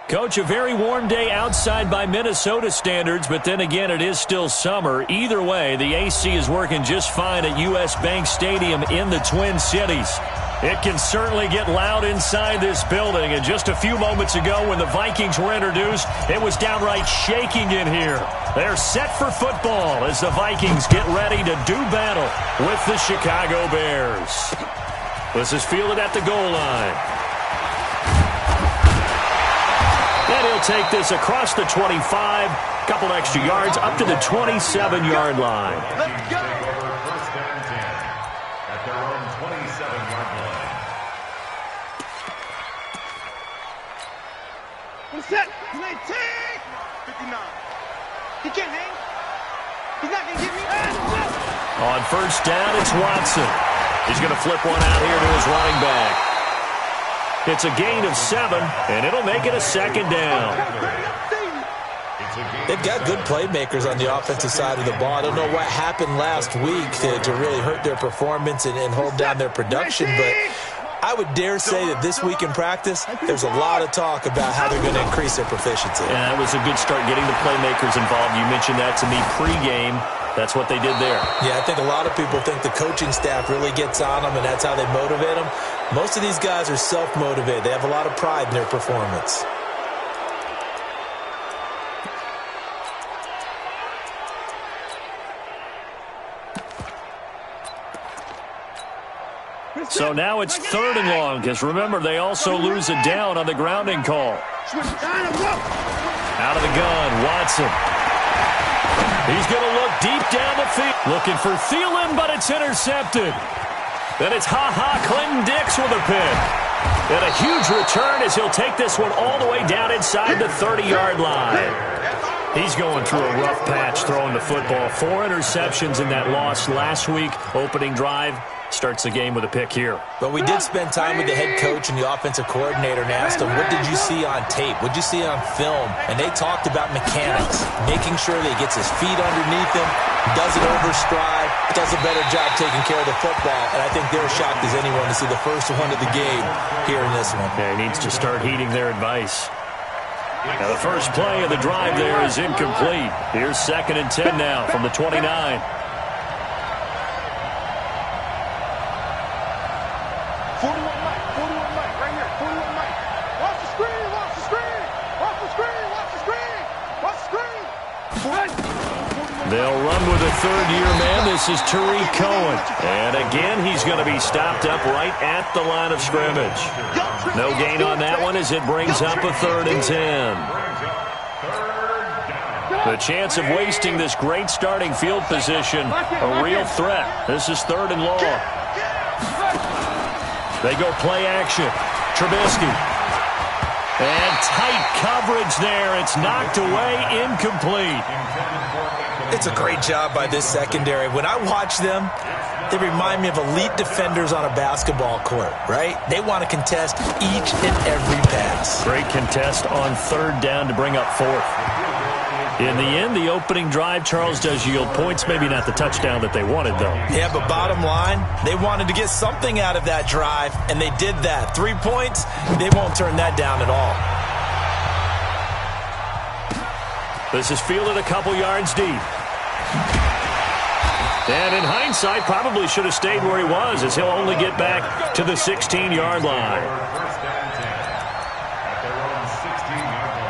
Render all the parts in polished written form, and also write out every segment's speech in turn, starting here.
Coach, a very warm day outside by Minnesota standards, but then again, it is still summer. Either way, the AC is working just fine at U.S. Bank Stadium in the Twin Cities. It can certainly get loud inside this building, and just a few moments ago when the Vikings were introduced, it was downright shaking in here. They're set for football as the Vikings get ready to do battle with the Chicago Bears. This is fielded at the goal line. And he'll take this across the 25, couple extra yards up to the 27-yard line. Let's go. First down and 10 at their own 27-yard line. What's that? 19! 59. He can't hang. He's not going to get me. On first down, it's Watson. He's going to flip one out here to his running back. It's a gain of 7, and it'll make it a second down. They've got good playmakers on the offensive side of the ball. I don't know what happened last week to really hurt their performance and hold down their production, but I would dare say that this week in practice, there's a lot of talk about how they're going to increase their proficiency. Yeah, that was a good start getting the playmakers involved. You mentioned that to me pregame. That's what they did there. Yeah, I think a lot of people think the coaching staff really gets on them, and that's how they motivate them. Most of these guys are self-motivated. They have a lot of pride in their performance. So now it's 3rd and long, because remember, they also lose it down on the grounding call. Out of the gun, Watson. He's going to look deep down the field. Looking for Thielen, but it's intercepted. Then it's Clinton Dix with a pick. And a huge return as he'll take this one all the way down inside the 30-yard line. He's going through a rough patch throwing the football. 4 interceptions in that loss last week. Opening drive. Starts the game with a pick here. But we did spend time with the head coach and the offensive coordinator and asked them, what did you see on tape? What did you see on film? And they talked about mechanics, making sure that he gets his feet underneath him, doesn't overstride, does a better job taking care of the football. And I think they're shocked as anyone to see the first one of the game here in this one. Yeah, he needs to start heeding their advice. Now the first play of the drive there is incomplete. Here's 2nd and 10 now from the 29. 41 Mike, right here, 41 Mike. Watch the screen, watch the screen, watch the screen, watch the screen, watch the screen. They'll run with a third-year man. This is Tariq Cohen. And again, he's going to be stopped up right at the line of scrimmage. No gain on that one as it brings up a 3rd and 10. The chance of wasting this great starting field position, a real threat. This is 3rd and long. They go play action. Trubisky. And tight coverage there. It's knocked away, incomplete. It's a great job by this secondary. When I watch them, they remind me of elite defenders on a basketball court, right? They want to contest each and every pass. Great contest on 3rd down to bring up 4th. In the end, the opening drive, Charles, does yield points. Maybe not the touchdown that they wanted, though. Yeah, but bottom line, they wanted to get something out of that drive, and they did that. 3 points, they won't turn that down at all. This is fielded a couple yards deep. And in hindsight, probably should have stayed where he was, as he'll only get back to the 16-yard line. First down and 10 at their own 16-yard line.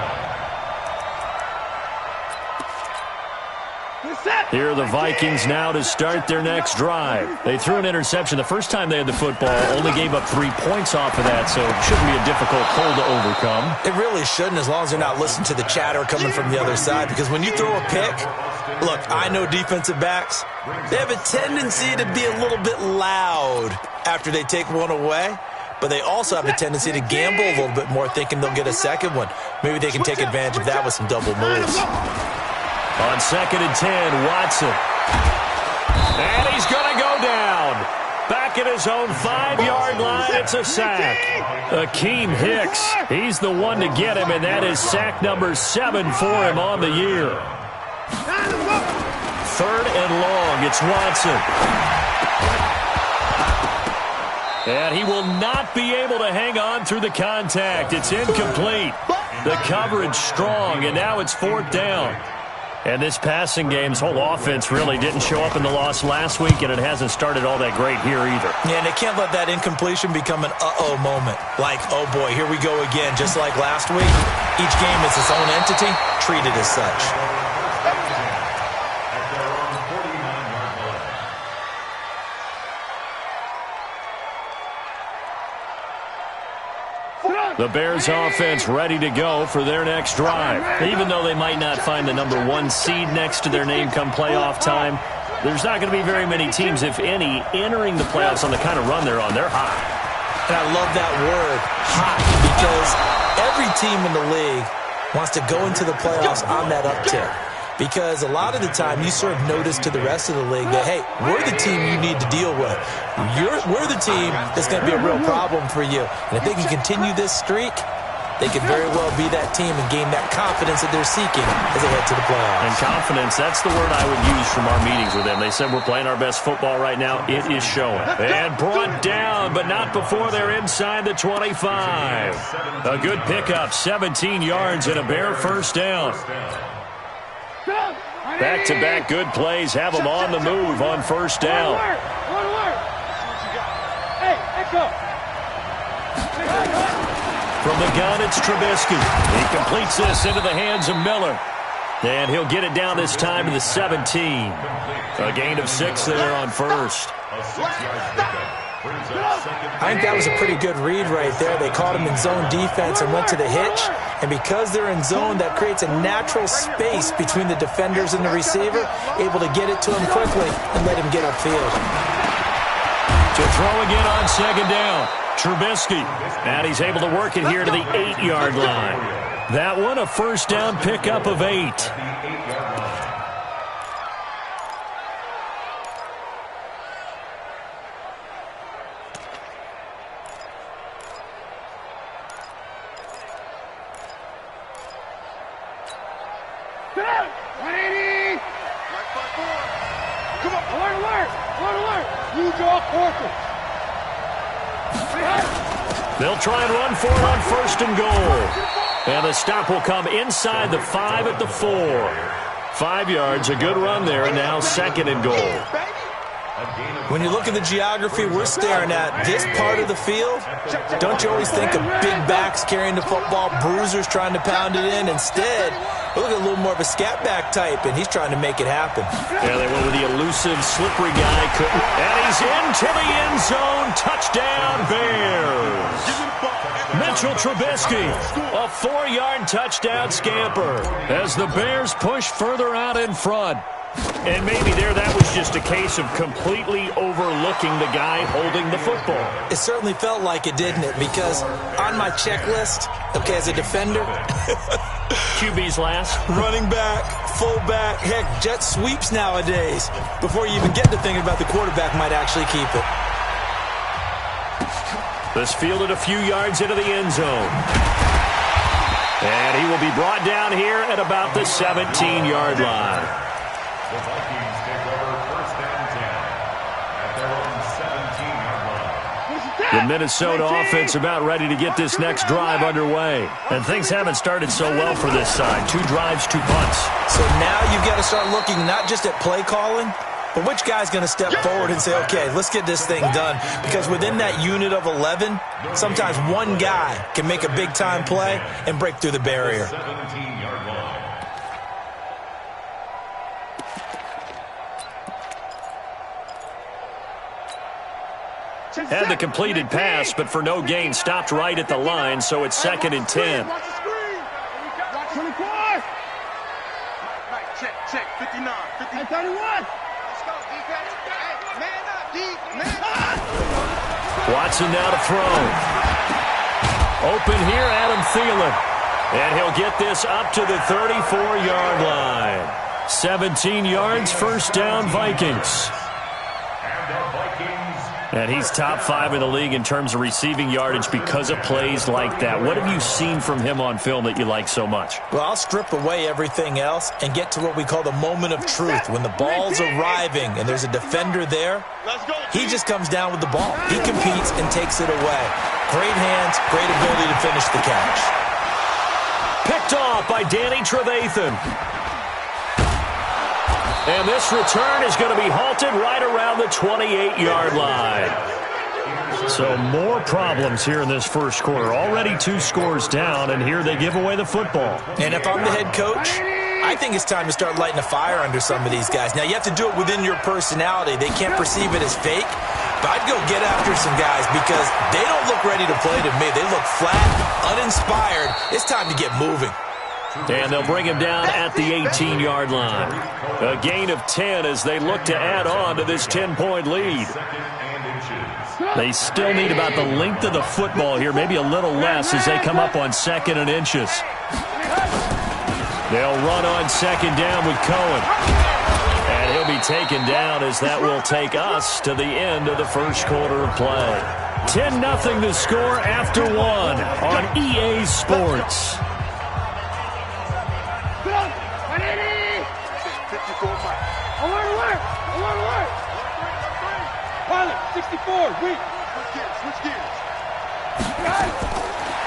Here are the Vikings now to start their next drive. They threw an interception the first time they had the football, only gave up 3 points off of that, so it shouldn't be a difficult hole to overcome. It really shouldn't, as long as they're not listening to the chatter coming from the other side, because when you throw a pick, look, I know defensive backs, they have a tendency to be a little bit loud after they take one away, but they also have a tendency to gamble a little bit more, thinking they'll get a second one. Maybe they can take advantage of that with some double moves. On 2nd and 10, Watson. And he's going to go down. Back at his own 5-yard line, it's a sack. Akeem Hicks, he's the one to get him, and that is sack number 7 for him on the year. 3rd and long, it's Watson. And he will not be able to hang on through the contact. It's incomplete. The coverage strong, and now it's 4th down. And this passing game's whole offense really didn't show up in the loss last week, and it hasn't started all that great here either. Yeah, and they can't let that incompletion become an uh-oh moment. Like, oh boy, here we go again, just like last week. Each game is its own entity, treated as such. The Bears offense ready to go for their next drive. Even though they might not find the number 1 seed next to their name come playoff time, there's not going to be very many teams, if any, entering the playoffs on the kind of run they're on. They're hot. And I love that word, hot, because every team in the league wants to go into the playoffs on that uptick. Because a lot of the time you serve notice to the rest of the league that, hey, we're the team you need to deal with. We're the team that's going to be a real problem for you. And if they can continue this streak, they could very well be that team and gain that confidence that they're seeking as they head to the playoffs. And confidence, that's the word I would use from our meetings with them. They said we're playing our best football right now. It is showing. And brought down, but not before they're inside the 25. A good pickup, 17 yards and a Bear first down. Back-to-back good plays have them on the move on first down. From the gun, it's Trubisky. He completes this into the hands of Miller. And he'll get it down this time to the 17. A gain of 6 there on first. I think that was a pretty good read right there. They caught him in zone defense and went to the hitch. And because they're in zone, that creates a natural space between the defenders and the receiver, able to get it to him quickly and let him get upfield. To throw again on second down, Trubisky. And he's able to work it here to the 8-yard line. That one, a first down pickup of 8. They'll try and run for it on first and goal. And the stop will come inside the 5 at the 4. 5 yards, a good run there, and now second and goal. When you look at the geography we're staring at, this part of the field, don't you always think of big backs carrying the football, bruisers trying to pound it in? Instead, look at a little more of a scat back type, and he's trying to make it happen. Yeah, they went with the elusive, slippery guy. And he's into the end zone. Touchdown, Bears. Mitchell Trubisky, a 4-yard touchdown scamper as the Bears push further out in front. And maybe that was just a case of completely overlooking the guy holding the football. It certainly felt like it, didn't it? Because on my checklist, okay, as a defender, QB's last. Running back, fullback, heck, jet sweeps nowadays. Before you even get to thinking about the quarterback might actually keep it. This fielded a few yards into the end zone. And he will be brought down here at about the 17-yard line. The Vikings take over first and 10 at their own 17-yard line. The Minnesota offense about ready to get this next drive underway. And things haven't started so well for this side. 2 drives, 2 punts. So now you've got to start looking not just at play calling, but which guy's going to step forward and say, okay, let's get this thing done. Because within that unit of 11, sometimes one guy can make a big-time play and break through the barrier. 17-yard line. Had the completed pass, but for no gain, stopped right at the line, so it's second and 10. Watch the screen. Watch 25. Check. 59. 31. Let's go, defense. Hey, man up, D. Man up. Watson now to throw. Open here, Adam Thielen. And he'll get this up to the 34-yard line. 17 yards, first down, Vikings. And the Vikings. And he's top 5 in the league in terms of receiving yardage because of plays like that. What have you seen from him on film that you like so much? Well, I'll strip away everything else and get to what we call the moment of truth. When the ball's arriving and there's a defender there, he just comes down with the ball. He competes and takes it away. Great hands, great ability to finish the catch. picked off by Danny Trevathan. And this return is going to be halted right around the 28-yard line. So more problems here in this first quarter. Already 2 scores down, and here they give away the football. And if I'm the head coach, I think it's time to start lighting a fire under some of these guys. Now, you have to do it within your personality. They can't perceive it as fake. But I'd go get after some guys because they don't look ready to play to me. They look flat, uninspired. It's time to get moving. And they'll bring him down at the 18-yard line. A gain of 10 as they look to add on to this 10-point lead. They still need about the length of the football here, maybe a little less as they come up on 2nd and inches. They'll run on 2nd down with Cohen. And he'll be taken down as that will take us to the end of the first quarter of play. 10-0 the score after 1 on EA Sports. 64, wait. Switch gears.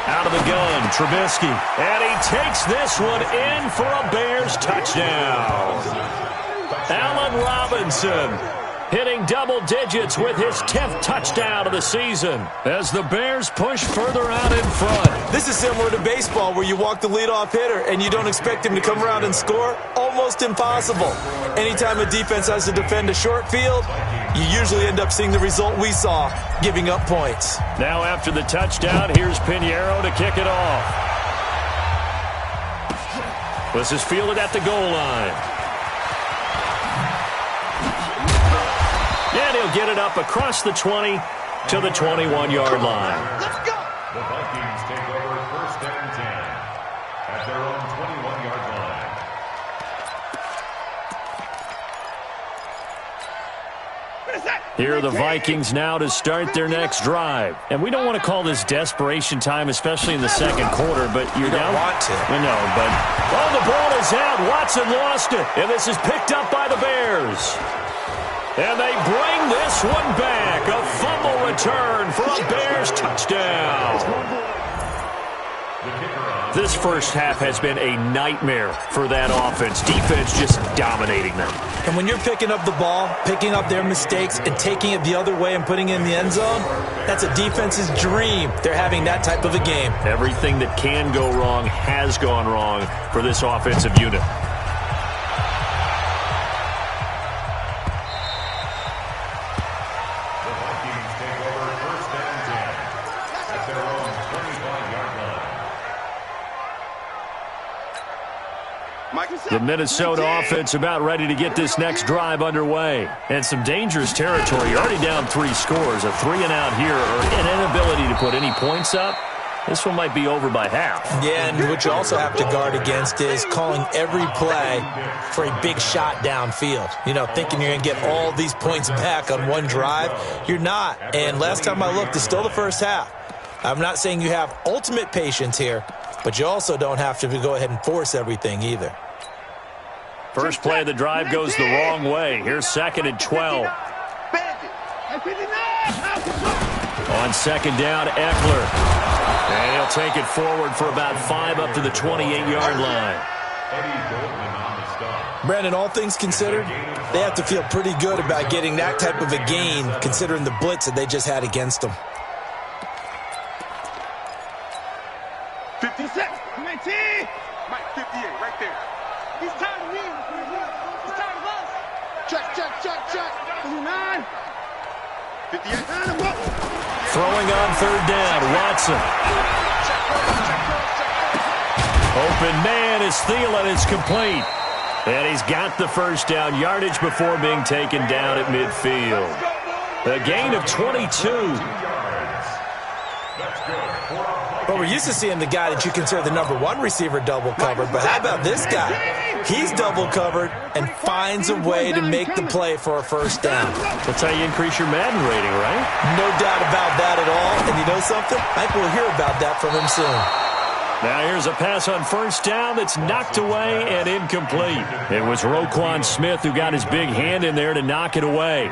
Out of the gun, Trubisky. And he takes this one in for a Bears touchdown. Allen Robinson hitting double digits with his 10th touchdown of the season as the Bears push further out in front. This is similar to baseball where you walk the leadoff hitter and you don't expect him to come around and score. Almost impossible. Anytime a defense has to defend a short field, you usually end up seeing the result we saw, giving up points. Now after the touchdown, here's Pinheiro to kick it off. This is fielded at the goal line. And he'll get it up across the 20 to the 21-yard line. Let's go. The Vikings take over 1st and 10 at their own 21-yard line. Here are the Vikings now to start their next drive. And we don't want to call this desperation time, especially in the second quarter, but you're down. You don't want to. I know, but oh, the ball is out. Watson lost it. And this is picked up by the Bears. And they bring this one back. A fumble return for a Bears touchdown. This first half has been a nightmare for that offense. Defense just dominating them. And when you're picking up the ball, picking up their mistakes, and taking it the other way and putting it in the end zone, that's a defense's dream. They're having that type of a game. Everything that can go wrong has gone wrong for this offensive unit. The Minnesota offense about ready to get this next drive underway. And some dangerous territory. You're already down 3 scores. A 3-and-out here or an inability to put any points up. This one might be over by half. Yeah, and what you also have to guard against is calling every play for a big shot downfield. You know, thinking you're going to get all these points back on one drive. You're not. And last time I looked, it's still the first half. I'm not saying you have ultimate patience here, but you also don't have to go ahead and force everything either. First play of the drive goes the wrong way. Here's 2nd and 12. On 2nd down, Eckler. And he'll take it forward for about 5 up to the 28-yard line. Brandon, all things considered, they have to feel pretty good about getting that type of a gain considering the blitz that they just had against them. 50 seconds. 19. Mike, 58, right there. He's tired of me. He's tired of us. Check. 59. 58. Throwing on 3rd down, Watson. Open man is Thielen. It's complete. And he's got the first down yardage before being taken down at midfield. A gain of 22. Well, we're used to seeing the guy that you consider the #1 receiver double covered, but how about this guy? He's double covered and finds a way to make the play for a first down. That's how you increase your Madden rating, right? No doubt about that at all. And you know something? I think we'll hear about that from him soon. Now here's a pass on first down that's knocked away and incomplete. It was Roquan Smith who got his big hand in there to knock it away.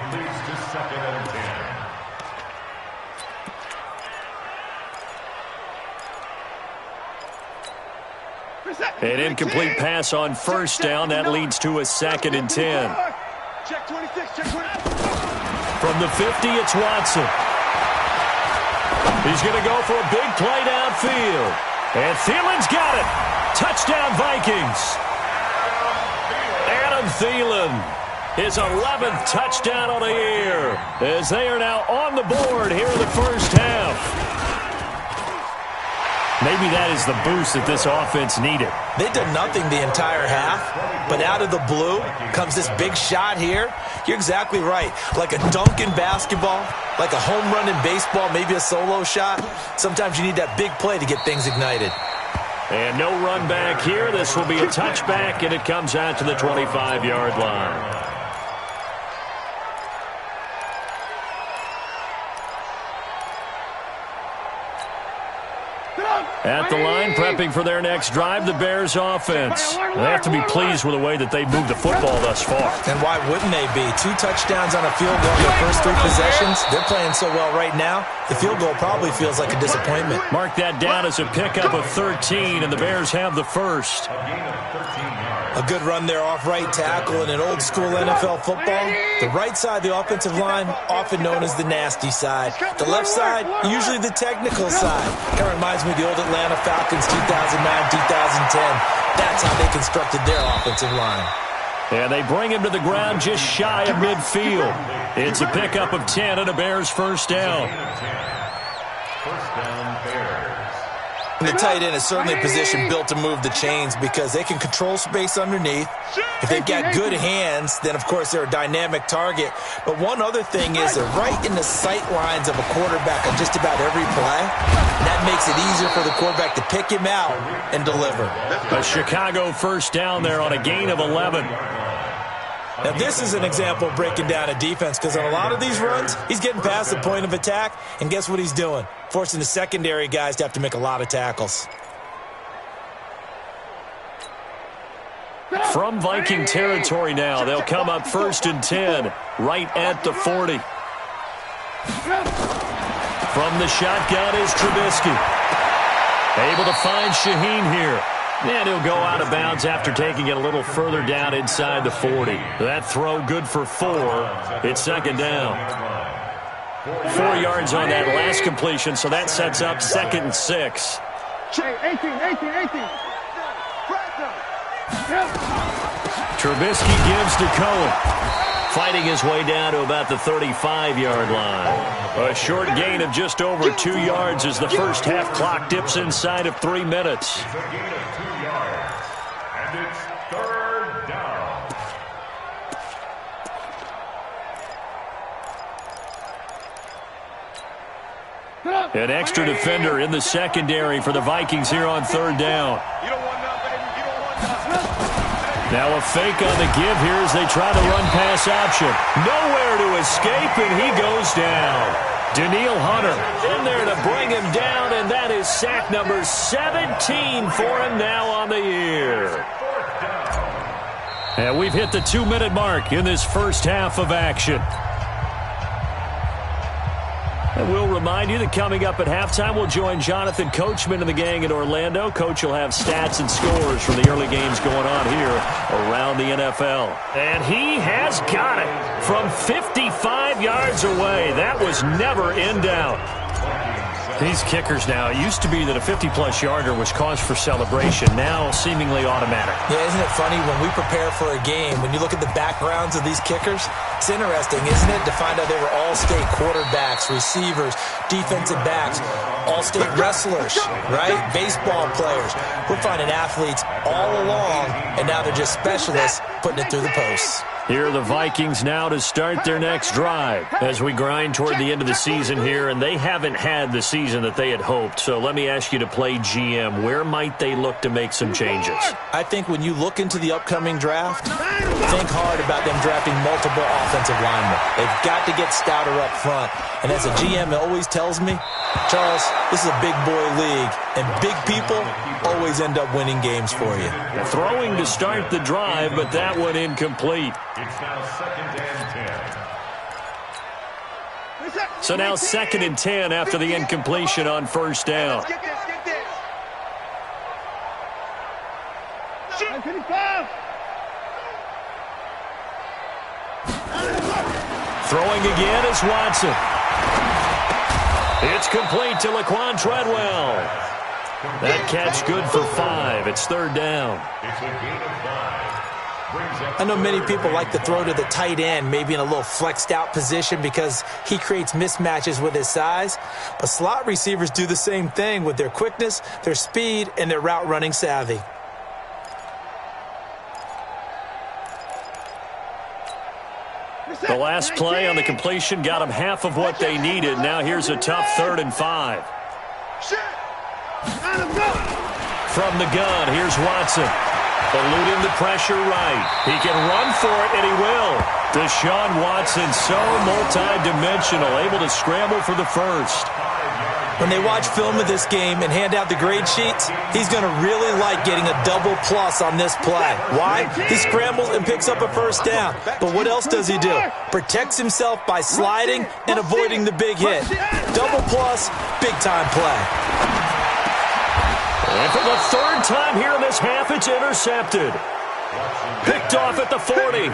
An incomplete pass on first down. That leads to a 2nd and 10. Check 26, check 20. From the 50, it's Watson. He's going to go for a big play downfield. And Thielen's got it. Touchdown, Vikings. Adam Thielen, his 11th touchdown on the year, as they are now on the board here in the first half. Maybe that is the boost that this offense needed. They did nothing the entire half, but out of the blue comes this big shot here. You're exactly right. Like a dunk in basketball, like a home run in baseball, maybe a solo shot. Sometimes you need that big play to get things ignited. And no run back here. This will be a touchback, and it comes out to the 25-yard line. At the line, prepping for their next drive, the Bears offense. They have to be pleased with the way that they've moved the football thus far. And why wouldn't they be? 2 touchdowns on a field goal in their first 3 possessions. They're playing so well right now, the field goal probably feels like a disappointment. Mark that down as a pickup of 13, and the Bears have the first. A good run there off right tackle in an old-school NFL football. The right side of the offensive line, often known as the nasty side. The left side, usually the technical side. Kind of reminds me of the old Atlanta Falcons 2009-2010. That's how they constructed their offensive line. And they bring him to the ground just shy of midfield. It's a pickup of 10 and a Bears first down. First down, Bears. And the tight end is certainly a position built to move the chains because they can control space underneath. If they've got good hands, then, of course, they're a dynamic target. But one other thing is they're right in the sight lines of a quarterback on just about every play. And that makes it easier for the quarterback to pick him out and deliver. A Chicago first down there on a gain of 11. Now, this is an example of breaking down a defense because on a lot of these runs, he's getting past the point of attack, and guess what he's doing? Forcing the secondary guys to have to make a lot of tackles. From Viking territory now, they'll come up 1st and 10, right at the 40. From the shotgun is Trubisky. Able to find Shaheen here. And he'll go out of bounds after taking it a little further down inside the 40. That throw good for 4. It's 2nd down. 4 yards on that last completion, so that sets up 2nd and 6. 18. Trubisky gives to Cohen. Fighting his way down to about the 35-yard line. A short gain of just over 2 yards as the first half clock dips inside of 3 minutes. It's a gain of 2 yards. And it's 3rd down. An extra defender in the secondary for the Vikings here on 3rd down. You don't want none, baby. You don't want none. Now a fake on the give here as they try to run pass option. Nowhere to escape, and he goes down. Daniil Hunter in there to bring him down, and that is sack number 17 for him now on the year. And we've hit the 2-minute mark in this first half of action. And we'll remind you that coming up at halftime, we'll join Jonathan Coachman and the gang in Orlando. Coach will have stats and scores from the early games going on here around the NFL. And he has got it from 55 yards away. That was never in doubt. These kickers now, it used to be that a 50-plus yarder was cause for celebration. Now seemingly automatic. Yeah, isn't it funny when we prepare for a game, when you look at the backgrounds of these kickers, it's interesting, isn't it, to find out they were all-state quarterbacks, receivers, defensive backs, all-state wrestlers, right? Baseball players. We're finding athletes all along, and now they're just specialists putting it through the posts. Here are the Vikings now to start their next drive as we grind toward the end of the season here, and they haven't had the season that they had hoped. So let me ask you to play GM. Where might they look to make some changes? I think when you look into the upcoming draft, think hard about them drafting multiple offensive linemen. They've got to get stouter up front. And as a GM always tells me, Charles, this is a big boy league, and big people always end up winning games for you. Throwing to start the drive, but that one incomplete. It's now 2nd and 10. So now 2nd and 10 after the incompletion on first down. Get this. 55. Throwing again is Watson. It's complete to Laquan Treadwell. That catch good for 5. It's third down. It's a gain of 5. I know many people like to throw to the tight end, maybe in a little flexed out position because he creates mismatches with his size. But slot receivers do the same thing with their quickness, their speed, and their route running savvy. The last play on the completion got them half of what they needed. Now here's a tough 3rd and 5. From the gun, here's Watson. Eluding the pressure right. He can run for it, and he will. Deshaun Watson, so multi-dimensional, able to scramble for the first. When they watch film of this game and hand out the grade sheets, he's going to really like getting a double plus on this play. Why? He scrambles and picks up a first down. But what else does he do? Protects himself by sliding and avoiding the big hit. Double plus, big-time play. And for the 3rd time here in this half, it's intercepted. Picked off at the 40.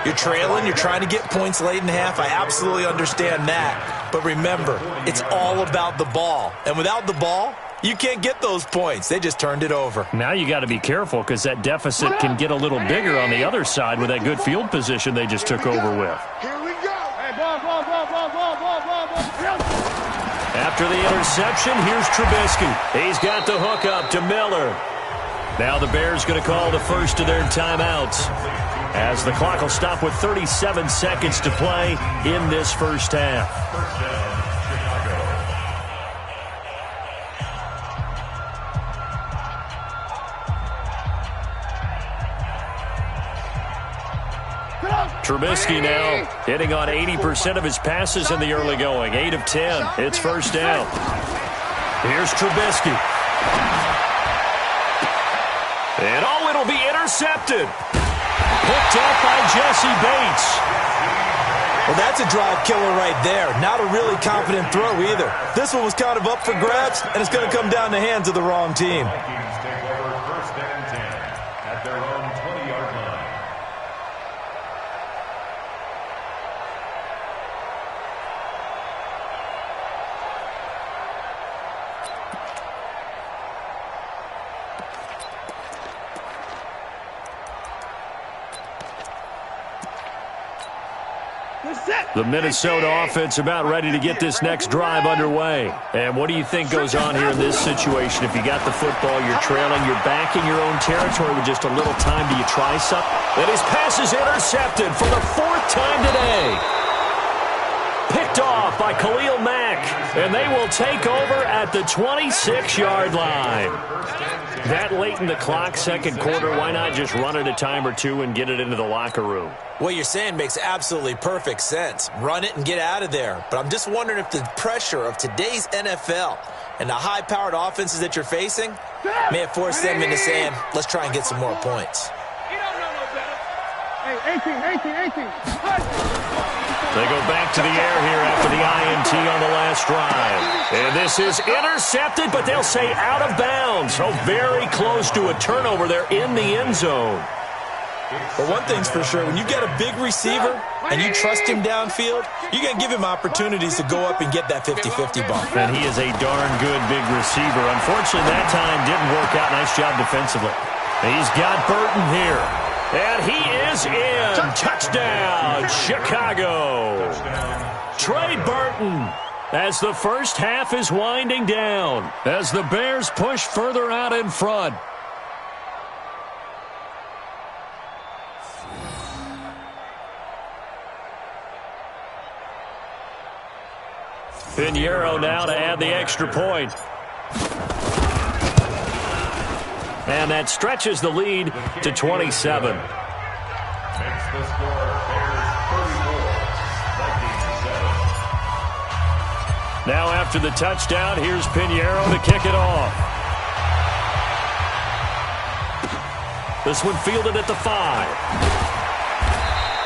You're trailing, you're trying to get points late in the half. I absolutely understand that. But remember, it's all about the ball. And without the ball, you can't get those points. They just turned it over. Now you got to be careful because that deficit can get a little bigger on the other side with that good field position they just took over with. Here we go. Hey, ball. After the interception, here's Trubisky. He's got the hook up to Miller. Now the Bears going to call the first of their timeouts as the clock will stop with 37 seconds to play in this first half. Trubisky now hitting on 80% of his passes in the early going. 8 of 10. It's first down. Here's Trubisky. And it'll be intercepted. Picked up by Jesse Bates. Well, that's a drive killer right there. Not a really confident throw either. This one was kind of up for grabs, and it's going to come down the hands of the wrong team. Vikings take over 1st and 10 at their own 20-yard line. The Minnesota offense about ready to get this next drive underway. And what do you think goes on here in this situation? If you got the football, you're trailing, you're back in your own territory with just a little time. Do you try something? And his pass is intercepted for the 4th time today. Picked off by Khalil Mack. And they will take over at the 26-yard line. That late in the clock, second quarter, why not just run it a time or two and get it into the locker room? What you're saying makes absolutely perfect sense. Run it and get out of there. But I'm just wondering if the pressure of today's NFL and the high-powered offenses that you're facing may have forced them into saying, let's try and get some more points. You don't know no better. Hey, 18. They go back to the air here after the INT on the last drive. And this is intercepted, but they'll say out of bounds. So very close to a turnover there in the end zone. But one thing's for sure, when you get a big receiver and you trust him downfield, you're going to give him opportunities to go up and get that 50-50 ball. And he is a darn good big receiver. Unfortunately, that time didn't work out. Nice job defensively. He's got Burton here. And he is in. Touchdown, Chicago. Trey Burton as the first half is winding down, as the Bears push further out in front. Pinheiro now to add the extra point. And that stretches the lead to 27. Makes the score Bears 34, Vikings 7. Now after the touchdown, here's Pinheiro to kick it off. This one fielded at the 5.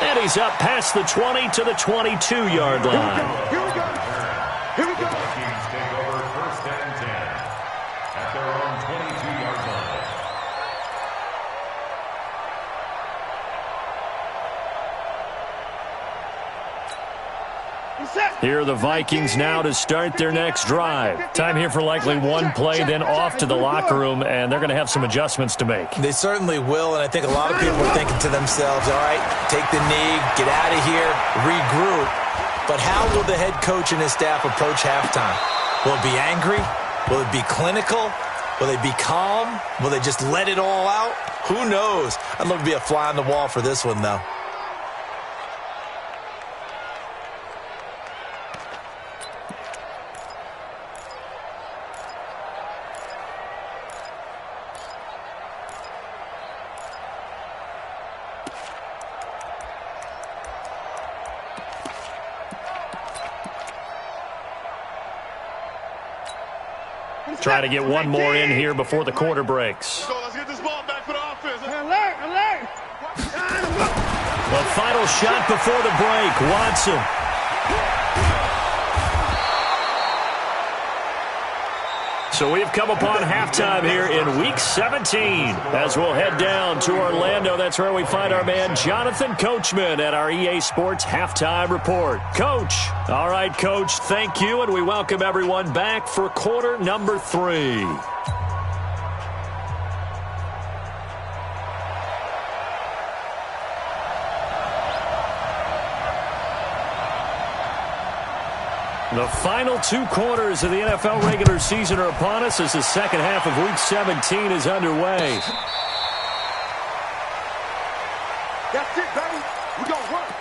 And he's up past the 20 to the 22-yard line. Here we go. The Vikings take over 1st and 10 at their own 22-yard line. Here are the Vikings now to start their next drive. Time here for likely one play, then off to the locker room, and they're going to have some adjustments to make. They certainly will, and I think a lot of people are thinking to themselves, all right, take the knee, get out of here, regroup. But how will the head coach and his staff approach halftime? Will it be angry? Will it be clinical? Will they be calm? Will they just let it all out? Who knows? I'd love to be a fly on the wall for this one, though. Try to get one more in here before the quarter breaks. Let's get this ball back for the offense. Alert! The final shot before the break, Watson. So we've come upon halftime here in Week 17. As we'll head down to Orlando, that's where we find our man Jonathan Coachman at our EA Sports Halftime Report. Coach. All right, Coach, thank you, and we welcome everyone back for quarter number 3. The final 2 quarters of the NFL regular season are upon us as the second half of Week 17 is underway. That's it, baby. We gonna work.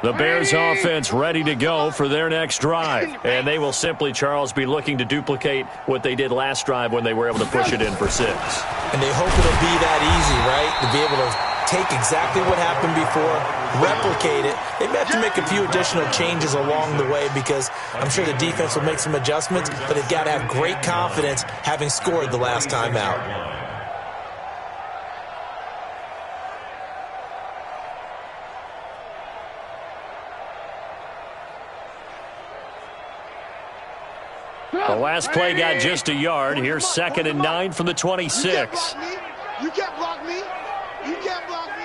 The Bears offense ready to go for their next drive. And they will simply, Charles, be looking to duplicate what they did last drive when they were able to push it in for 6. And they hope it'll be that easy, right? To be able to take exactly what happened before, replicate it. They may have to make a few additional changes along the way because I'm sure the defense will make some adjustments, but they've got to have great confidence having scored the last time out. The last play got just a yard. Here's 2nd and 9 from the 26. You can't block me. You can't block me.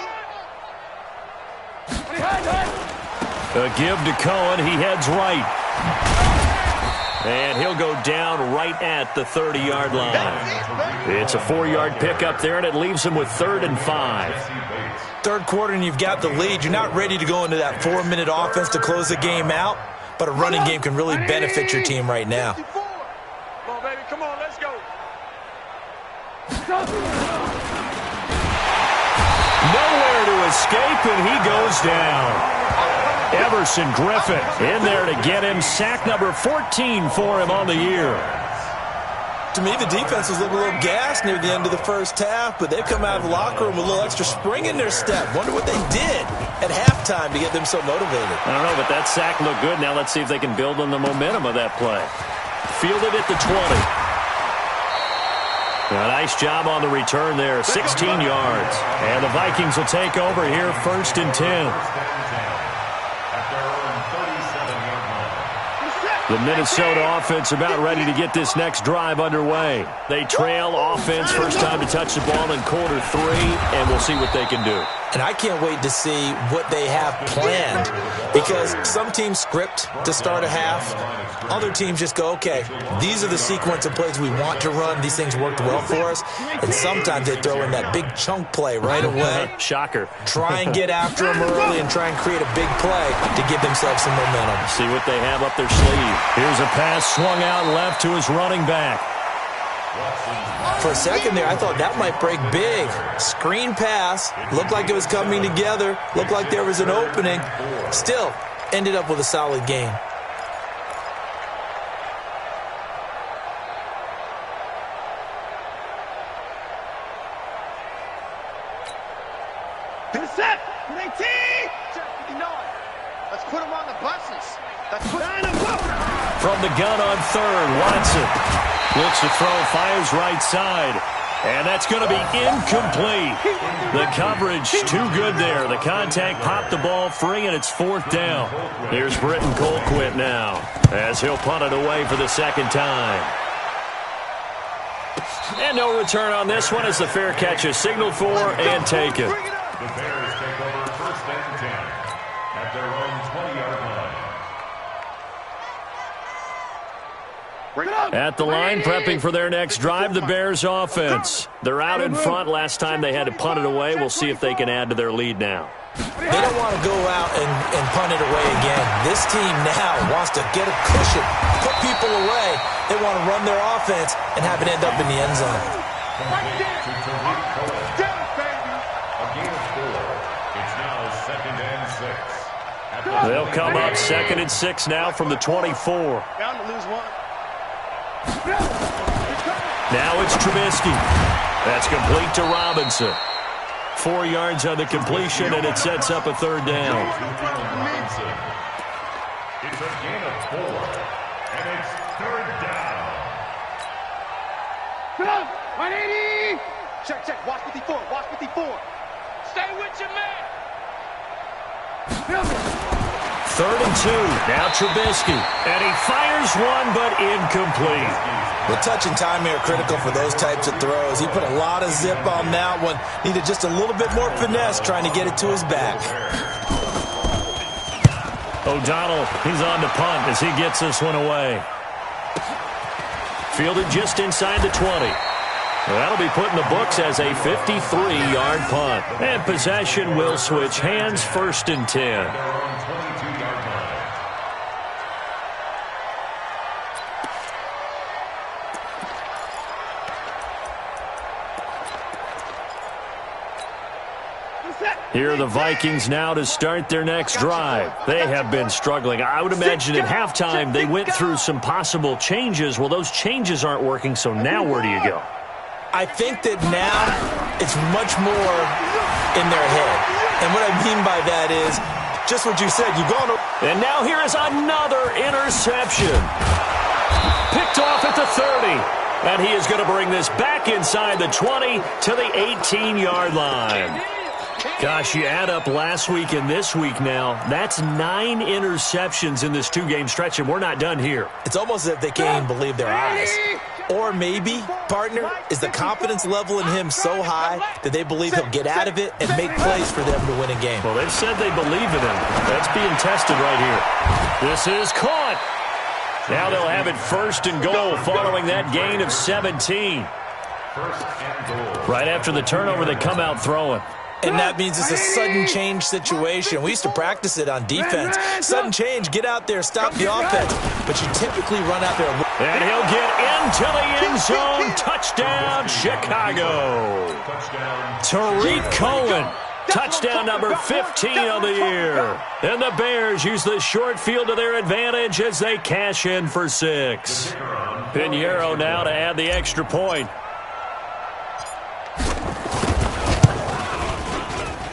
A give to Cohen. He heads right. And he'll go down right at the 30-yard line. It's a 4-yard pickup there, and it leaves him with 3rd and 5. Third quarter, and you've got the lead. You're not ready to go into that 4-minute offense to close the game out, but a running game can really benefit your team right now. Come on, baby. Come on, let's go. Nowhere to escape, and he goes down. Everson Griffin in there to get him. Sack number 14 for him on the year. To me, the defense was looking a little gassed near the end of the first half, but they've come out of the locker room with a little extra spring in their step. Wonder what they did at halftime to get them so motivated. I don't know, but that sack looked good. Now let's see if they can build on the momentum of that play. Fielded at the 20. A nice job on the return there, 16 yards. And the Vikings will take over here, 1st and 10. The Minnesota offense about ready to get this next drive underway. They trail offense, first time to touch the ball in quarter 3, and we'll see what they can do. And I can't wait to see what they have planned, because some teams script to start a half. Other teams just go, okay, these are the sequence of plays we want to run. These things worked well for us. And sometimes they throw in that big chunk play right away. Shocker. Try and get after them early and try and create a big play to give themselves some momentum. See what they have up their sleeve. Here's a pass swung out left to his running back. For a second there, I thought that might break big. Screen pass. Looked like it was coming together. Looked like there was an opening. Still, ended up with a solid game. Set. 19. 59. Let's put him on the buses. From the gun on third, Watson looks to throw, fires right side. And that's going to be incomplete. The coverage too good there. The contact popped the ball free, and it's fourth down. Here's Britton Colquitt now as he'll punt it away for the second time. And no return on this one as the fair catch is signaled for and taken. The Bears take over first and 10 at their own 20-yard line. At the line, prepping for their next drive, the Bears offense. They're out in front. Last time they had to punt it away. We'll see if they can add to their lead now. They don't want to go out and punt it away again. This team now wants to get a cushion, put people away. They want to run their offense and have it end up in the end zone. It's now 2nd and 6. They'll come up 2nd and 6 now from the 24. Down to lose one. Now it's Trubisky. That's complete to Robinson. 4 yards on the completion, and it sets up a third down. It's a gain of 4, and it's third down. 180! Check. Watch 54. Watch 54. Stay with your man. 3rd and 2. Now Trubisky. And he fires one, but incomplete. The touch and time are critical for those types of throws. He put a lot of zip on that one. Needed just a little bit more finesse trying to get it to his back. O'Donnell, he's on to punt as he gets this one away. Fielded just inside the 20. That'll be put in the books as a 53-yard punt. And possession will switch hands, 1st and 10. Here are the Vikings now to start their next drive. They have been struggling. I would imagine at halftime they went through some possible changes. Well, those changes aren't working, so now where do you go? I think that now it's much more in their head. And what I mean by that is just what you said. You've gone over. And now here is another interception. Picked off at the 30. And he is going to bring this back inside the 20 to the 18-yard line. Gosh, you add up last week and this week now, that's 9 interceptions in this 2-game stretch, and we're not done here. It's almost as if they can't even believe their eyes. Or maybe, partner, is the confidence level in him so high that they believe he'll get out of it and make plays for them to win a game. Well, they've said they believe in him. That's being tested right here. This is caught. Now they'll have it 1st and goal following that gain of 17. 1st and goal. Right after the turnover, they come out throwing. And that means it's a sudden change situation. We used to practice it on defense. Sudden change, get out there, stop the offense. But you typically run out there. And he'll get into the end zone. Touchdown, Chicago. Tariq Cohen. Touchdown number 15 on the year. And the Bears use the short field to their advantage as they cash in for 6. Pinheiro now to add the extra point.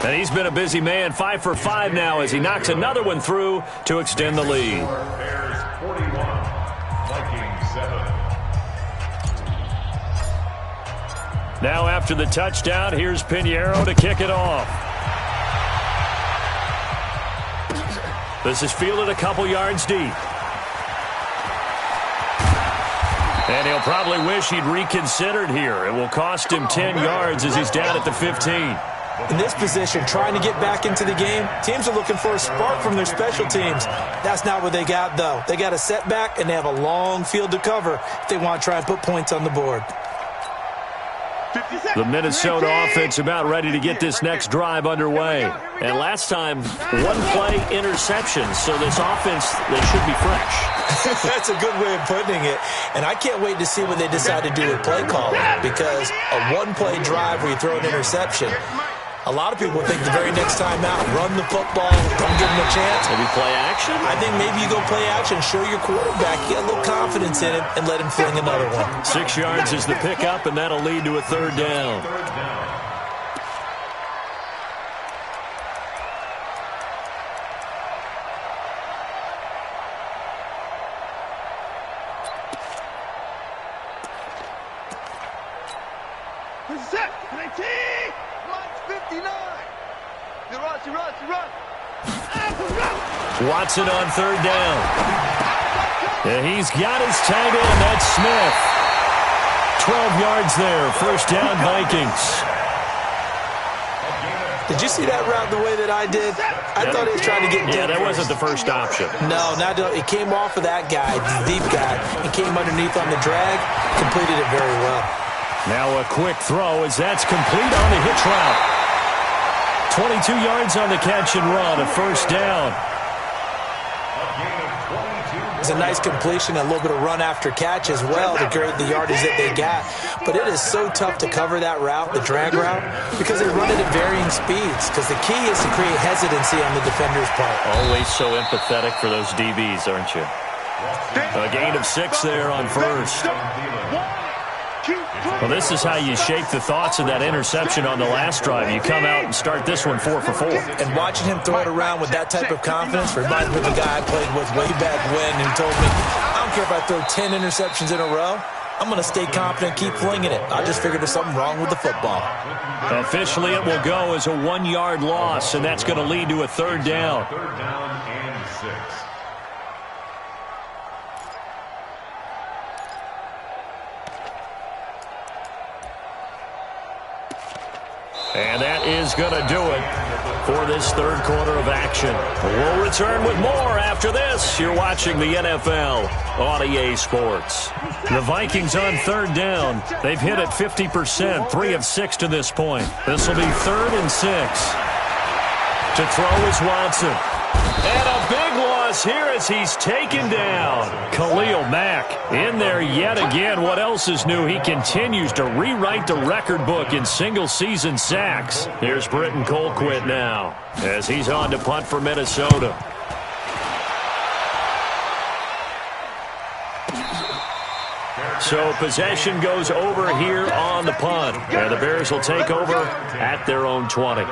And he's been a busy man, 5 for 5 now as he knocks another one through to extend the lead. Bears 41, Vikings 7. Now after the touchdown, here's Pinheiro to kick it off. This is fielded a couple yards deep. And he'll probably wish he'd reconsidered here. It will cost him 10 yards as he's down at the 15. In this position, trying to get back into the game, teams are looking for a spark from their special teams. That's not what they got, though. They got a setback, and they have a long field to cover if they want to try and put points on the board. The Minnesota offense about ready to get this next drive underway. And last time, 1-play interception, so this offense, they should be fresh. That's a good way of putting it. And I can't wait to see what they decide to do with play calling, because a 1-play drive where you throw an interception, a lot of people think the very next time out, run the football, don't give them a chance. Maybe play action? I think maybe you go play action, show your quarterback, get a little confidence in him, and let him fling another one. 6 yards is the pickup, and that'll lead to a third down. set. 19. Mike's 59. You run. Watson on third down. Yeah, he's got his tight end. That's Smith. 12 yards there. First down, Vikings. Did you see that route the way that I did? I thought he was trying to get deep. Yeah, that wasn't the first option. No, it came off of that guy, the deep guy. It came underneath on the drag, completed it very well. Now a quick throw as that's complete on the hitch route. 22 yards on the catch and run, a first down. It's a nice completion, a little bit of run after catch as well to create the yardage that they got. But it is so tough to cover that route, the drag route, because they run it at varying speeds. Because the key is to create hesitancy on the defender's part. Always so empathetic for those DBs, aren't you? A gain of 6 there on first. Well, this is how you shake the thoughts of that interception on the last drive. You come out and start this one 4 for 4. And watching him throw it around with that type of confidence reminds me of a guy I played with way back when who told me, I don't care if I throw 10 interceptions in a row, I'm going to stay confident, keep flinging it. I just figured there's something wrong with the football. Officially, it will go as a 1-yard loss, and that's going to lead to a third down. Third down and 6. And that is going to do it for this third quarter of action. We'll return with more after this. You're watching the NFL on EA Sports. The Vikings on third down. They've hit it 50%, 3 of 6 to this point. This will be 3rd and 6. To throw is Watson. And a big loss here as he's taken down. Khalil Mack in there yet again. What else is new? He continues to rewrite the record book in single-season sacks. Here's Britton Colquitt now as he's on to punt for Minnesota. So possession goes over here on the punt. And the Bears will take over at their own 20.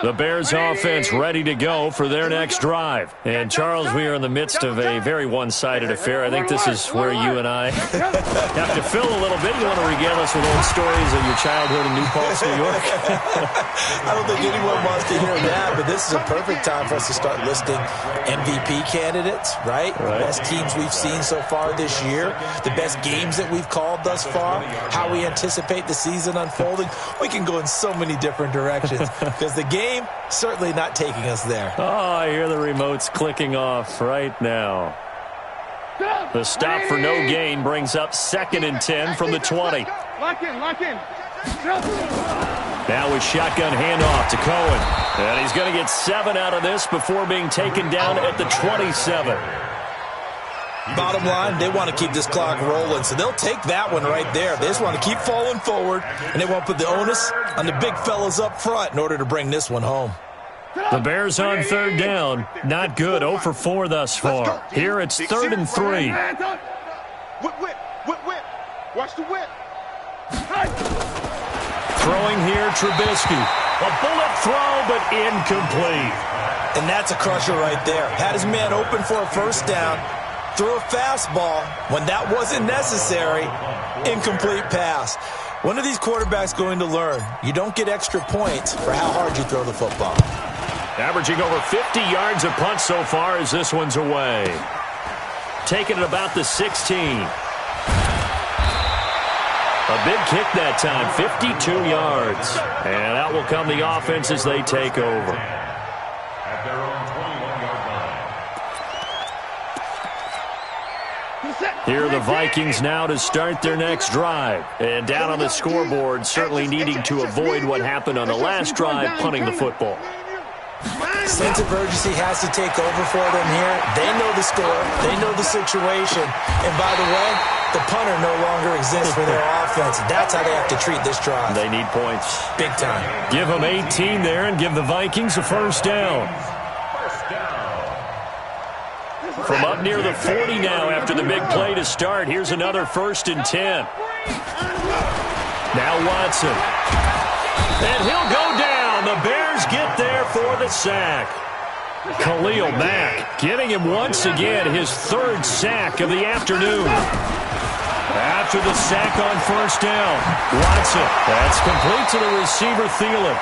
The Bears offense ready to go for their next drive. And, Charles, we are in the midst of a very one-sided affair. I think this is where you and I have to fill a little bit. You want to regale us with old stories of your childhood in New Paltz, New York? I don't think anyone wants to hear that, but this is a perfect time for us to start listing MVP candidates, right? The best teams we've seen so far this year, the best games that we've called thus far, how we anticipate the season unfolding. We can go in so many different directions because the game certainly not taking us there. Oh, I hear the remotes clicking off right now. The stop for no gain brings up 2nd and 10 from the 20. Lock in. Now with shotgun handoff to Cohen. And he's going to get 7 out of this before being taken down at the 27. Bottom line, they want to keep this clock rolling, so they'll take that one right there. They just want to keep falling forward, and they want to put the onus on the big fellas up front in order to bring this one home. The Bears on third down. Not good. 0 for 4 thus far. Here it's 3rd and 3. Whip. Watch the whip. Throwing here, Trubisky. A bullet throw, but incomplete. And that's a crusher right there. Had his man open for a first down. Threw a fastball when that wasn't necessary. Incomplete pass. When are these quarterbacks going to learn? You don't get extra points for how hard you throw the football. Averaging over 50 yards a punt so far as this one's away. Taking it about the 16. A big kick that time, 52 yards. And out will come the offense as they take over. At their own 21-yard line. Here are the Vikings now to start their next drive. And down on the scoreboard, certainly needing to avoid what happened on the last drive, punting the football. Sense of urgency has to take over for them here. They know the score. They know the situation. And by the way, the punter no longer exists for their offense. That's how they have to treat this drive. They need points. Big time. Give them 18 there and give the Vikings a first down. First down. From up near the 40 now after the big play to start. Here's another 1st and 10. Now Watson. And he'll go down. The Bears get there for the sack. Khalil Mack getting him once again his 3rd sack of the afternoon. After the sack on 1st down, Watson. That's complete to the receiver, Thielen.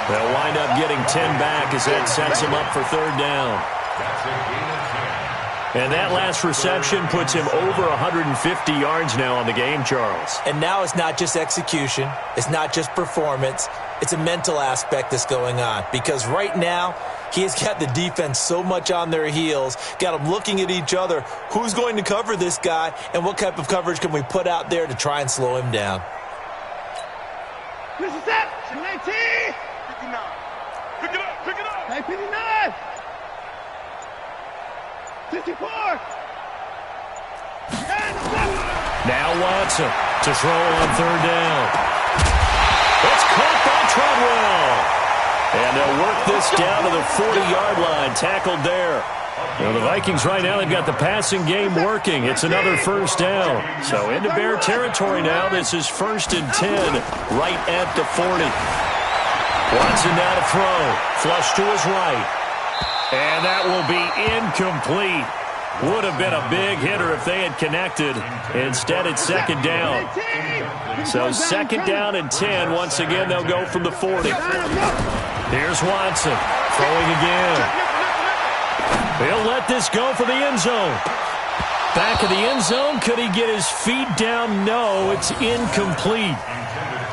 They'll wind up getting 10 back as that sets him up for 3rd down. And that last reception puts him over 150 yards now on the game, Charles. And now it's not just execution. It's not just performance. It's a mental aspect that's going on. Because right now, he has got the defense so much on their heels, got them looking at each other. Who's going to cover this guy, and what type of coverage can we put out there to try and slow him down? This is it. 19. 59. Pick it up. Pick it up. 59. 54. Now Watson to throw on 3rd down. It's caught by Treadwell. And they'll work this down to the 40-yard line. Tackled there. Well, the Vikings right now, they've got the passing game working. It's another 1st down. So into Bear territory now. This is 1st and 10 right at the 40. Watson now to throw. Flush to his right. And that will be incomplete. Would have been a big hitter if they had connected. Instead, it's 2nd down. So 2nd down and 10. Once again, they'll go from the 40. Here's Watson throwing again. He'll let this go for the end zone. Back of the end zone. Could he get his feet down? No, it's incomplete.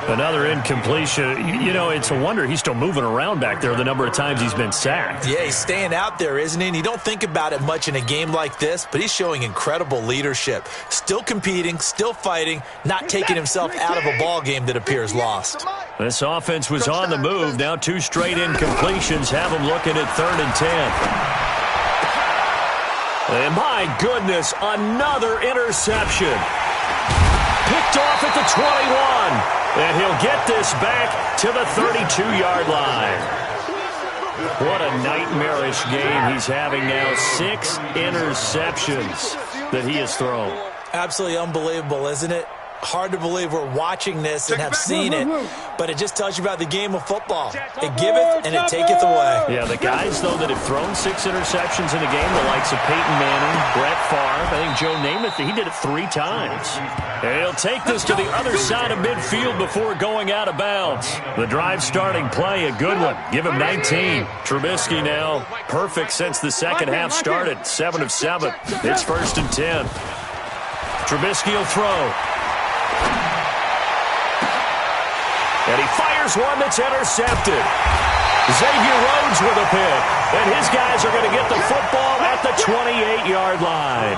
Another incompletion. You know, it's a wonder he's still moving around back there the number of times he's been sacked. Yeah, he's staying out there, isn't he? And you don't think about it much in a game like this, but he's showing incredible leadership. Still competing, still fighting, not taking himself out of a ball game that appears lost. This offense was on the move. Now 2 straight incompletions have him looking at 3rd and 10. And my goodness, another interception. Picked off at the 21. And he'll get this back to the 32-yard line. What a nightmarish game he's having now. 6 interceptions that he has thrown. Absolutely unbelievable, isn't it? Hard to believe we're watching this and have seen it, but it just tells you about the game of football. It giveth and it taketh away. Yeah, the guys, though, that have thrown 6 interceptions in a game, the likes of Peyton Manning, Brett Favre, I think Joe Namath, he did it 3 times. And he'll take this to the other side of midfield before going out of bounds. The drive starting play, a good one. Give him 19. Trubisky now, perfect since the second half started. 7 of 7. It's 1st and 10. Trubisky will throw. And he fires one that's intercepted. Xavier Rhodes with a pick. And his guys are going to get the football at the 28-yard line.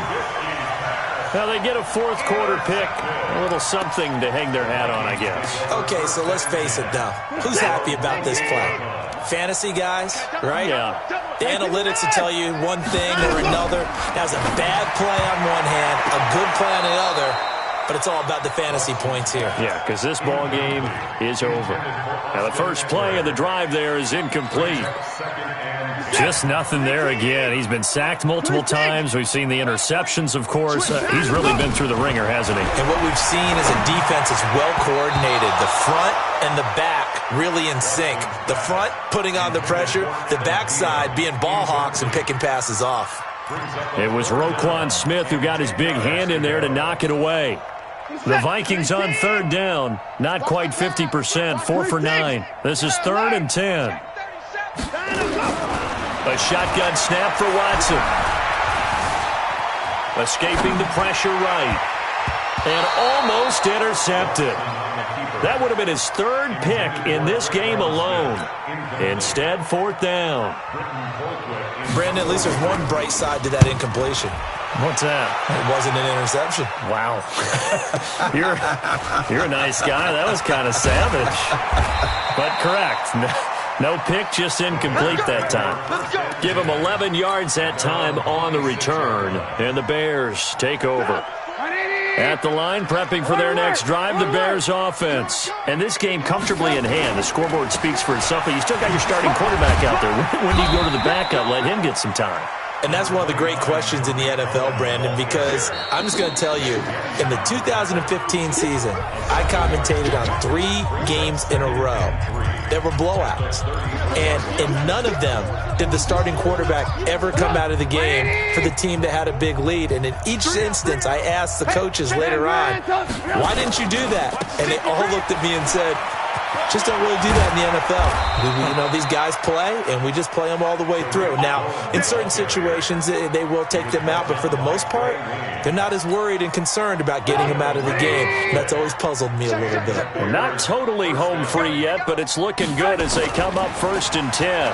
Now they get a 4th quarter pick. A little something to hang their hat on, I guess. Okay, so let's face it, though. Who's happy about this play? Fantasy guys, right? Yeah. The analytics will tell you one thing or another. That's a bad play on one hand, a good play on the other. But it's all about the fantasy points here. Yeah, because this ball game is over. Now the first play of the drive there is incomplete. Just nothing there again. He's been sacked multiple times. We've seen the interceptions, of course. He's really been through the ringer, hasn't he? And what we've seen is a defense that's well coordinated. The front and the back really in sync. The front putting on the pressure, the backside being ball hawks and picking passes off. It was Roquan Smith who got his big hand in there to knock it away. The Vikings on 3rd down, not quite 50%, 4 for 9. This is 3rd and 10. A shotgun snap for Watson. Escaping the pressure right. And almost intercepted. That would have been his 3rd pick in this game alone. Instead, 4th down. Brandon, at least there's one bright side to that incompletion. What's that? It wasn't an interception. Wow. You're a nice guy. That was kind of savage. But correct. No pick, just incomplete that time. Give him 11 yards that time on the return. And the Bears take over. At the line, prepping for their next drive, the Bears offense. And this game comfortably in hand. The scoreboard speaks for itself, but you still got your starting quarterback out there. When do you go to the backup, let him get some time? And that's one of the great questions in the NFL, Brandon, because I'm just going to tell you, in the 2015 season, I commentated on 3 games in a row that were blowouts. And in none of them did the starting quarterback ever come out of the game for the team that had a big lead. And in each instance, I asked the coaches later on, why didn't you do that? And they all looked at me and said, just don't really do that in the NFL. These guys play, and we just play them all the way through. Now, in certain situations, they will take them out, but for the most part, they're not as worried and concerned about getting them out of the game. That's always puzzled me a little bit. Not totally home free yet, but it's looking good as they come up 1st and 10.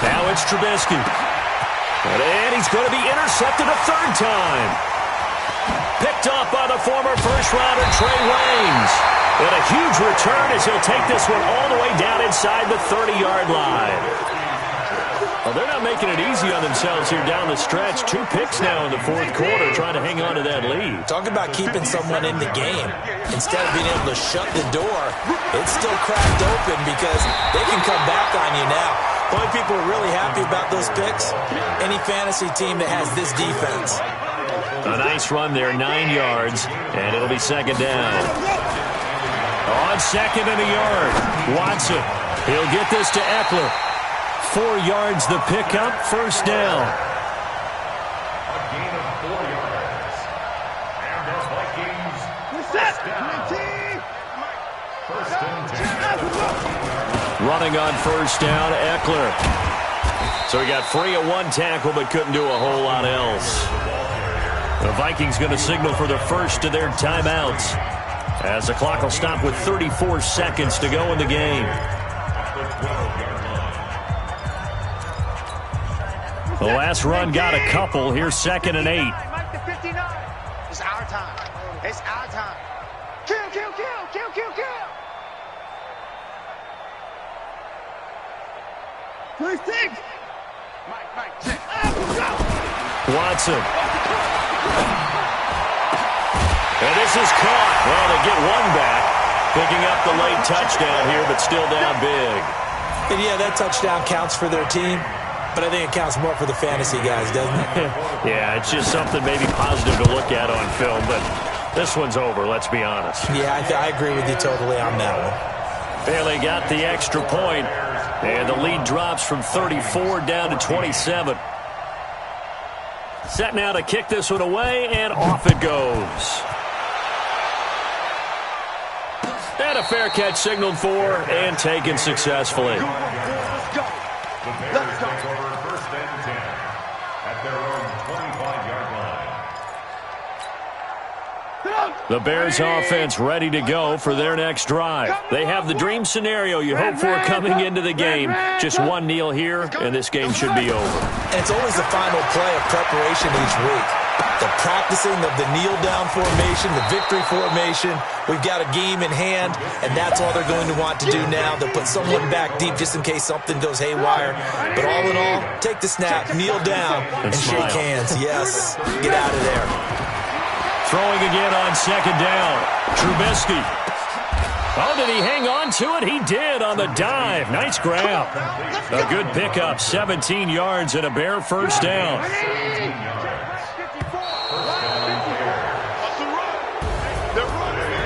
Now it's Trubisky. And he's going to be intercepted a 3rd time. Picked off by the former first-rounder Trey Waynes. And a huge return as he'll take this one all the way down inside the 30-yard line. Well, they're not making it easy on themselves here down the stretch. 2 picks now in the 4th quarter trying to hang on to that lead. Talk about keeping someone in the game. Instead of being able to shut the door, it's still cracked open because they can come back on you now. The only people who are really happy about those picks, any fantasy team that has this defense. A nice run there, 9 yards, and it'll be 2nd down. On 2nd and a yard, Watson. He'll get this to Eckler. 4 yards the pickup, 1st down. A gain of 4 yards. And the Vikings. First and 10. Running on 1st down, Eckler. So he got free of 1 tackle but couldn't do a whole lot else. The Vikings going to signal for the first of their timeouts, as the clock will stop with 34 seconds to go in the game. The last run got a couple. Here's 2nd and 8. It's our time. It's our time. Kill, kill, kill, kill, kill, kill. 26. Mike, check. Watson. And this is caught. Well, they get one back. Picking up the late touchdown here, but still down big. And yeah, that touchdown counts for their team, but I think it counts more for the fantasy guys, doesn't it? Yeah, it's just something maybe positive to look at on film, but this one's over, let's be honest. Yeah, I agree with you totally on that one. Bailey got the extra point, and the lead drops from 34 down to 27. Set now to kick this one away, and off it goes. And a fair catch signaled for and taken successfully. The Bears take over 1st and 10 at their own 25-yard line. The Bears offense ready to go for their next drive. They have the dream scenario you hope for coming into the game. Just one kneel here, and this game should be over. And it's always the final play of preparation each week. The practicing of the kneel-down formation, the victory formation. We've got a game in hand, and that's all they're going to want to do now. They'll put someone back deep just in case something goes haywire. But all in all, take the snap, kneel down, and shake hands. Yes, get out of there. Throwing again on 2nd down. Trubisky. Oh, did he hang on to it? He did on the dive. Nice grab. A good pickup, 17 yards and a Bear 1st down.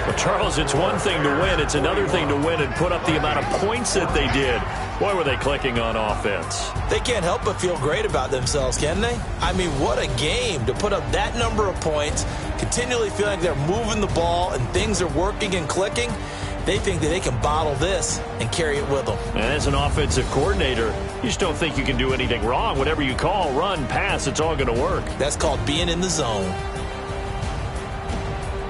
Well, Charles, it's one thing to win. It's another thing to win and put up the amount of points that they did. Boy, were they clicking on offense. They can't help but feel great about themselves, can they? I mean, what a game to put up that number of points, continually feeling like they're moving the ball and things are working and clicking. They think that they can bottle this and carry it with them. And as an offensive coordinator, you just don't think you can do anything wrong. Whatever you call, run, pass, it's all going to work. That's called being in the zone.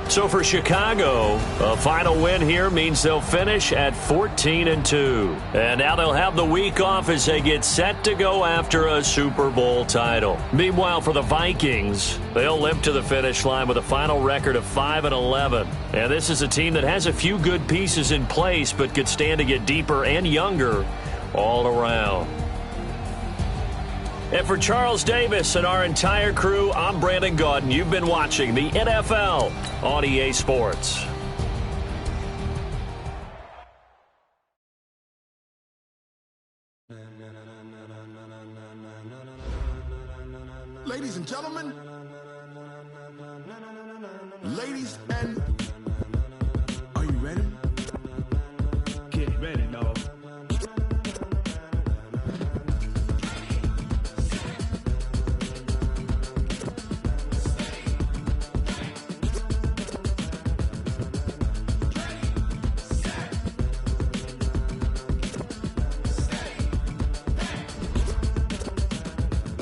So for Chicago, a final win here means they'll finish at 14-2. And now they'll have the week off as they get set to go after a Super Bowl title. Meanwhile, for the Vikings, they'll limp to the finish line with a final record of 5-11. And this is a team that has a few good pieces in place, but could stand to get deeper and younger all around. And for Charles Davis and our entire crew, I'm Brandon Gaudin. You've been watching the NFL on EA Sports. Ladies and gentlemen, ladies and... Are you ready? Get ready, dog.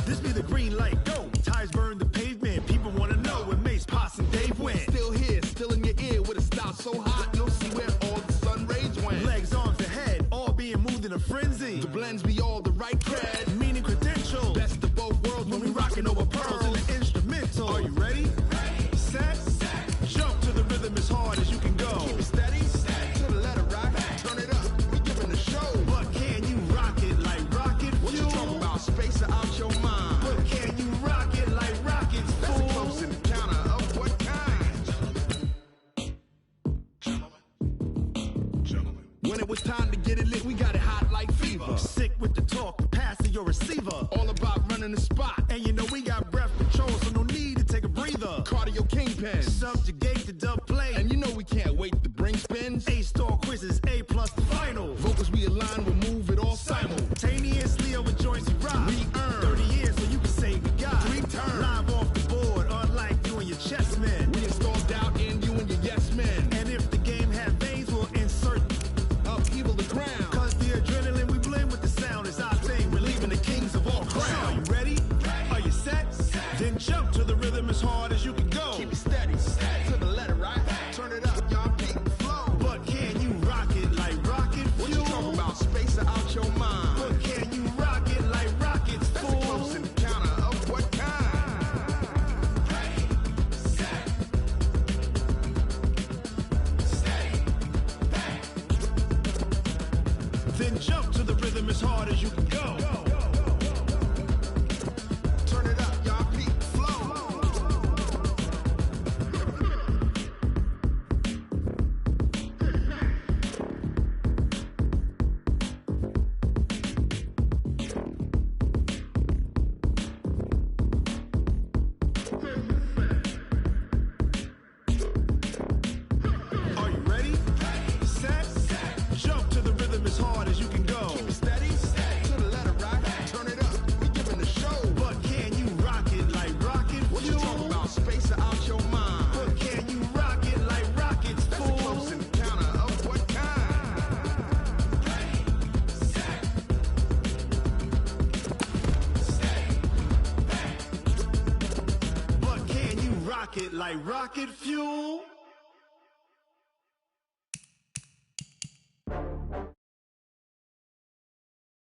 This be the green light, go. Tires burn the pavement. People want to know where Mace, Pops, and Dave went. Still here, still in your ear with a style so hot, you'll see where all the sun rays went. Legs, arms, and head, all being moved in a frenzy. The blends be all the right cred. Meaning credentials. Best of both worlds When we rockin' over pearls in the instrumental. Are you ready? Set. Jump to the rhythm as hard as you can go. Keep it steady, to the letter right. Turn it up, we giving the show. But can you rock it like rocket fuel? What you talking about? Space or out your mind? But can you rock it like rockets, That's fool? a close encounter of what kind? Gentlemen. When it was time to get it lit, we got it hot like fever. Sick with the talk, passing your receiver. All about running the spot. And you know we got breath control, so no need to take a breather. Cardio kingpin. Subjugate the dub play. And you know we can't wait to bring spins. A-star quizzes, A+ the final. Vocals we align, we'll move it all Simultaneously over joints we rock. We earn 30 years so you can say we got 3 turns. Live off the board, unlike you and your chess men. We install doubt in you and your yes men. And if the game had veins, we'll insert Upheaval the ground. Cause the adrenaline we blend with the sound is our thing. We're leaving the kings of all crowns. Are you ready? Are you set? Then jump to the rhythm as hard as you can go. Keep it steady, to the letter right. Turn it up, y'all keep the flow. But can you rock it like rocket fuel? What you talking about? Space or out your mind? But can you rock it like rockets, That's a fool? close encounter of what kind? Then jump to the rhythm as hard as you can go. Turn it up, y'all keep the flow. Are you ready? Set. Jump to the rhythm as hard as you can go. Keep it steady, to the letter right. Turn it up, we giving the show. But can you rock it like rocket What you fuel? talking about? Space or out your mind? But can you rock it like rockets, That's a fool? close encounter of what kind? But can you rock it like rocket fuel?